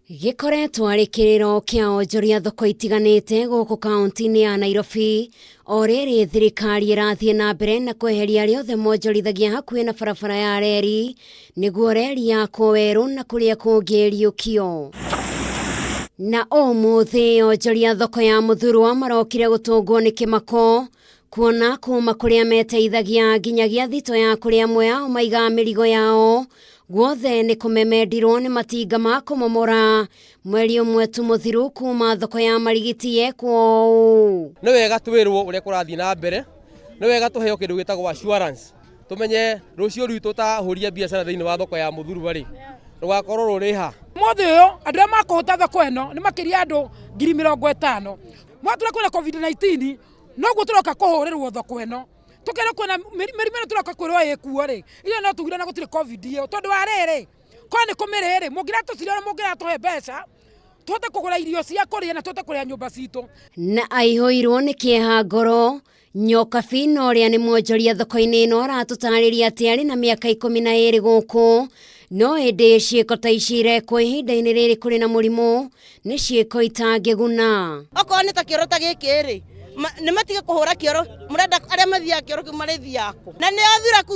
Gikoretwo arĩ kĩrĩro kĩa onjoria thoko itiganĩte gũkũ kaunti-inĩ ya Nairobi, o rĩrĩ thirikari ĩrathiĩ na mbere na kweheria arĩa othe monjorithagia hakuhĩ na barabara ya reri nĩguo reri yakwo werũ na kũrĩa kũngĩ ĩriũkio. Na ũmũthĩ onjoria thoko ya Muthurwa marokire gũtũngwo nĩ kĩmako kuona kuma kũrĩa meteithagia nginyagia thito ya kũrĩa amwe ao maiga mĩrigo yao guothe nĩ kũmemendirwo nĩ matinga ma kũmomora mweri ũmwe tu mũthiru kuma thoko ya marigiti yekwo ũũ. Nĩ wega twĩrwo ũrĩa kũrathiĩ na mbere, nĩ wega tũheo kĩndũ gĩtagwo assurance, tũmenye rũciũ rwitũ tahũria biacara thĩinĩ wa thoko ya Muthurwa rĩ rũgakorwo rũrĩ ha. Mũthĩ ũyũ andũ arĩa makũhota thoko ĩno nĩ makĩria andũ 50,000. Mwatũra kwĩna COVID-19 noguo tũroka kũhũrĩrwo thoko ĩno. Tukero kwena mĩrimũ tũroka kwĩrwo ĩkuo rĩ iyo no tugire na gũtirĩ COVID iyo tondũ wa rĩrĩ kwa nĩ kũmĩrĩrĩ mũngira tũcirĩra mũngira tũhe mbeca tũhote kũgũra irio cia kũrĩa na tũhote kũrĩa nyũmba citũ. Na aihũirwo nĩ kĩeha ngoro nyoka bino ũrĩa nĩ mwonjoria thoko-inĩ ĩno aratũtarĩria atĩ arĩ na mĩaka 12 gũkũ, no ĩndĩ ciĩko ta ici irekwo ihinda-inĩ rĩrĩ kũrĩ na mũrimũ nĩ ciĩko itangĩguna. Okorwo nĩ ta kĩoro ta gĩkĩ rĩ nĩ matige kũhũra kĩoro, mũrenda arĩa mathiaga kĩoro kĩu marĩthiaga kũ? Na nĩ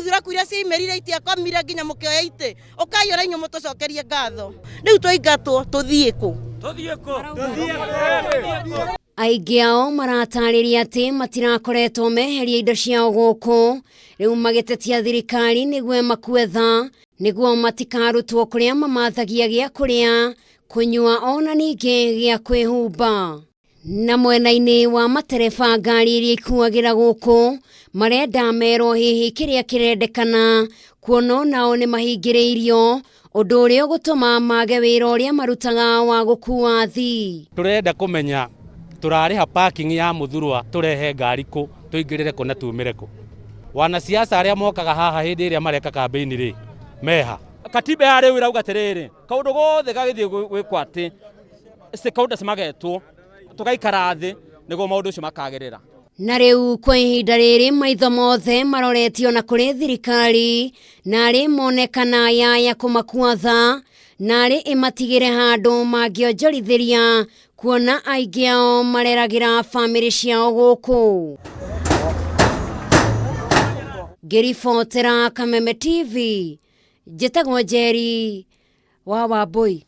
thuraku iria ciimerire itiakomire nginya mũkĩoya itĩ ũkaiyũra inyuĩ mũtũcokerie ngatho. Rĩu twaingatwo tũthiĩ kũ? Aingĩ ao maratarĩria atĩ matirakoretwo meheria indo ciao gũkũ, rĩu magĩtetia thirikari nĩguo makue nĩguo matikarutwo kũrĩa mamathagia gĩa kũrĩa, kũnyua ona ningĩ gĩa kwĩhumba. Na mwena-inĩ wa matereba ngari iria ikuagĩra gũkũ marenda merwo hihi kĩrĩa kĩrendekana kuona nao nĩ mahingĩrĩirio ũndũ ũrĩa ũgũtũma mage wĩra ũrĩa marutaga wa gũkua athii. Turenda kũmenya turarĩha parking ya Muthurwa turehe ngari kũ, tuingĩrĩre kũ na tumĩre kũ? Wanasiasa arĩa mokaga haha hĩndĩ ĩrĩa mareka kambĩini rĩ meha. Katiba ya rĩu ĩrauga atĩrĩrĩ kaũndũ gothe gagĩthiĩ gwĩkwo atĩ stakeholders magetwo tugaikara thĩ nĩguo maũndũ ũcio makagerera. Na rĩu kwa ihinda rĩrĩ maitho mothe maroretio na kũrĩ thirikari na arĩ monekana yaya kũmakua na arĩ ĩmatigĩre handũ mangĩonjorithĩria kuona aingĩ ao mareragĩra bamĩrĩ ciao gũkũ. Ngĩribotera Kameme TV, njĩtagwo Njeri wa Wambui.